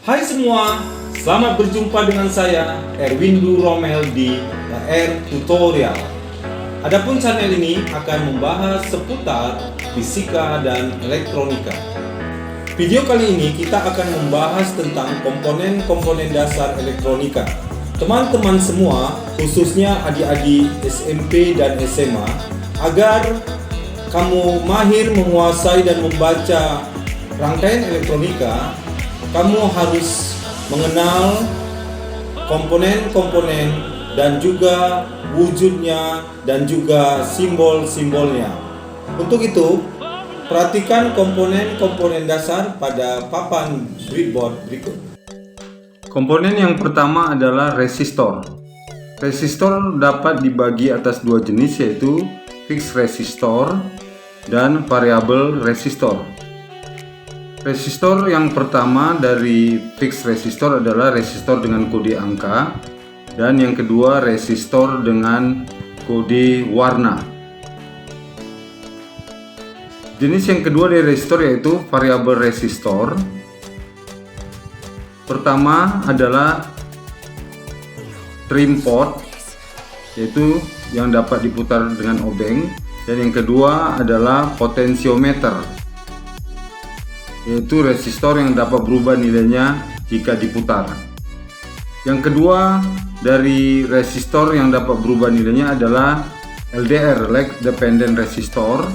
Hai semua, selamat berjumpa dengan saya Erwindu Romel di R Tutorial. Adapun channel ini akan membahas seputar fisika dan elektronika. Video kali ini kita akan membahas tentang komponen-komponen dasar elektronika. Teman-teman semua, khususnya adik-adik SMP dan SMA, agar kamu mahir menguasai dan membaca rangkaian elektronika, kamu harus mengenal komponen-komponen dan juga wujudnya dan juga simbol-simbolnya. Untuk itu, perhatikan komponen-komponen dasar pada papan breadboard berikut. Komponen yang pertama adalah resistor. Resistor dapat dibagi atas dua jenis, yaitu fixed resistor dan variable resistor. Resistor yang pertama dari fixed resistor adalah resistor dengan kode angka, dan yang kedua resistor dengan kode warna. Jenis yang kedua dari resistor yaitu variable resistor. Pertama adalah trim pot, yaitu yang dapat diputar dengan obeng, dan yang kedua adalah potensiometer, yaitu resistor yang dapat berubah nilainya jika diputar. Yang kedua dari resistor yang dapat berubah nilainya adalah LDR, lag dependent resistor,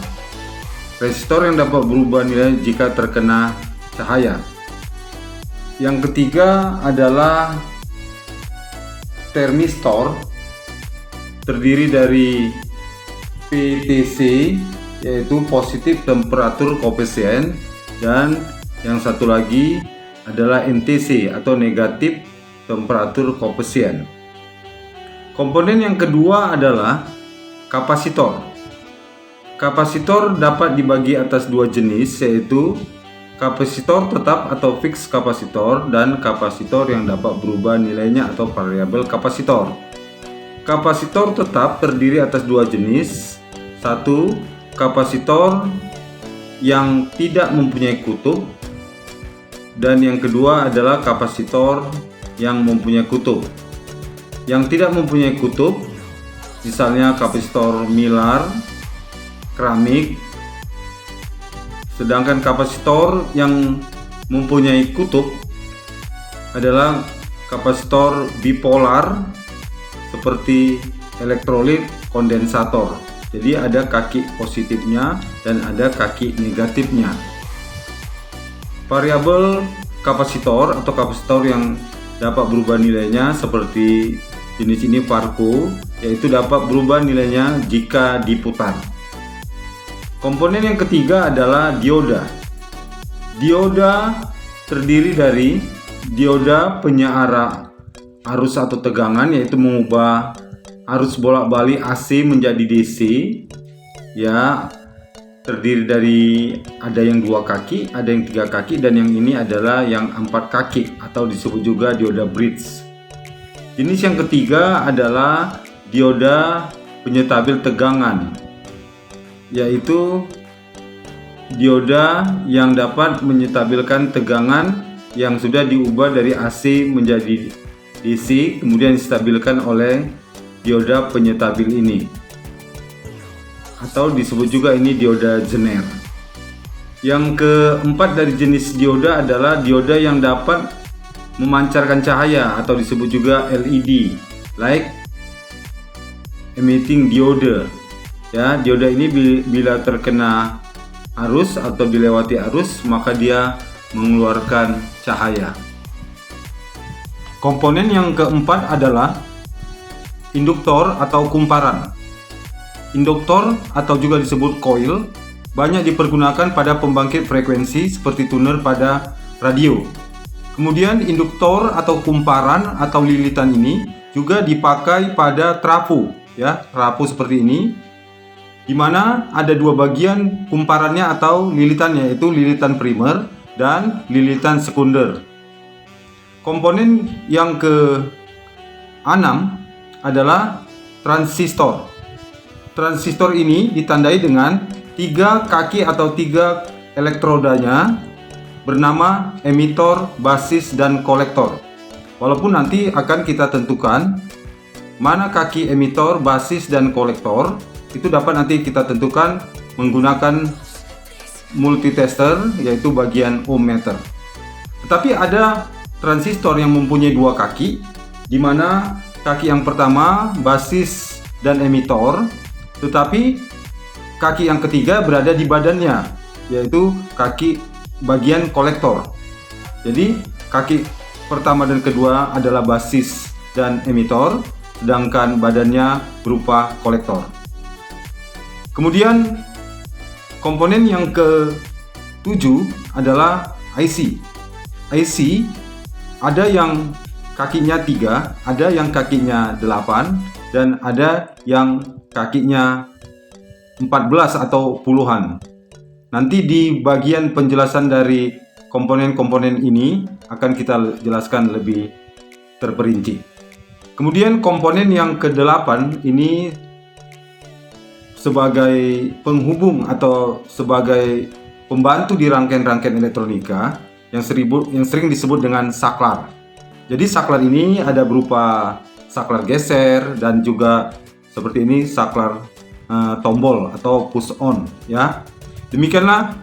resistor yang dapat berubah nilai jika terkena cahaya. Yang ketiga adalah termistor, terdiri dari PTC, yaitu positif temperatur koefisien, dan yang satu lagi adalah NTC atau negatif temperatur koefisien. Komponen yang kedua adalah kapasitor. Kapasitor dapat dibagi atas dua jenis, yaitu kapasitor tetap atau fixed kapasitor dan kapasitor yang dapat berubah nilainya atau variabel kapasitor. Kapasitor tetap terdiri atas dua jenis. Satu, kapasitor yang tidak mempunyai kutub, dan yang kedua adalah kapasitor yang mempunyai kutub. Yang tidak mempunyai kutub, misalnya kapasitor Mylar, keramik. Sedangkan kapasitor yang mempunyai kutub adalah kapasitor bipolar seperti elektrolit kondensator. Jadi ada kaki positifnya dan ada kaki negatifnya. Variabel kapasitor atau kapasitor yang dapat berubah nilainya seperti jenis ini Farco, yaitu dapat berubah nilainya jika diputar. Komponen yang ketiga adalah dioda. Dioda terdiri dari dioda penyeara arus atau tegangan, yaitu mengubah arus bolak-balik AC menjadi DC, ya, terdiri dari ada yang 2 kaki, ada yang 3 kaki, dan yang ini adalah yang 4 kaki atau disebut juga dioda bridge. Jenis yang ketiga adalah dioda penyetabil tegangan, yaitu dioda yang dapat menyetabilkan tegangan yang sudah diubah dari AC menjadi DC, kemudian distabilkan oleh dioda penyetabil ini, atau disebut juga ini dioda Zener. Yang keempat dari jenis dioda adalah dioda yang dapat memancarkan cahaya atau disebut juga LED, light emitting diode. Ya, dioda ini bila terkena arus atau dilewati arus, maka dia mengeluarkan cahaya. Komponen yang keempat adalah induktor atau kumparan. Induktor atau juga disebut coil banyak dipergunakan pada pembangkit frekuensi seperti tuner pada radio. Kemudian induktor atau kumparan atau lilitan ini juga dipakai pada trafo, ya, trafo seperti ini, di mana ada dua bagian kumparannya atau lilitannya, yaitu lilitan primer dan lilitan sekunder. Komponen yang ke-6 adalah transistor. Transistor ini ditandai dengan 3 kaki atau 3 elektrodanya bernama emitor, basis, dan kolektor. Walaupun nanti akan kita tentukan mana kaki emitor, basis, dan kolektor, itu dapat nanti kita tentukan menggunakan multitester, yaitu bagian ohmmeter. Tetapi ada transistor yang mempunyai dua kaki, di mana kaki yang pertama basis dan emitor, tetapi kaki yang ketiga berada di badannya, yaitu kaki bagian kolektor. Jadi kaki pertama dan kedua adalah basis dan emitor, sedangkan badannya berupa kolektor. Kemudian komponen yang ke-7 adalah IC. IC ada yang kakinya 3, ada yang kakinya 8, dan ada yang kakinya 14 atau puluhan. Nanti di bagian penjelasan dari komponen-komponen ini akan kita jelaskan lebih terperinci. Kemudian komponen yang ke-8 ini sebagai penghubung atau sebagai pembantu di rangkaian-rangkaian elektronika yang sering disebut dengan saklar. Jadi saklar ini ada berupa saklar geser dan juga seperti ini saklar tombol atau push on, ya. Demikianlah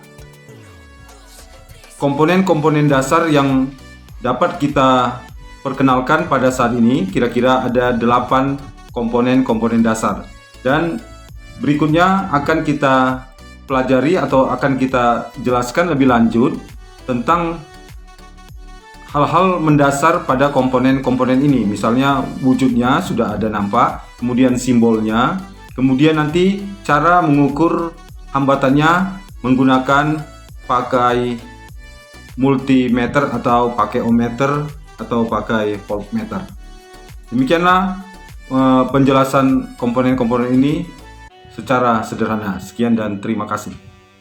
komponen-komponen dasar yang dapat kita perkenalkan pada saat ini. Kira-kira ada 8 komponen-komponen dasar, dan berikutnya akan kita pelajari atau akan kita jelaskan lebih lanjut tentang hal-hal mendasar pada komponen-komponen ini. Misalnya wujudnya sudah ada nampak, kemudian simbolnya, kemudian nanti cara mengukur hambatannya menggunakan pakai multimeter atau pakai ohmmeter atau pakai voltmeter. Demikianlah penjelasan komponen-komponen ini secara sederhana. Sekian dan terima kasih.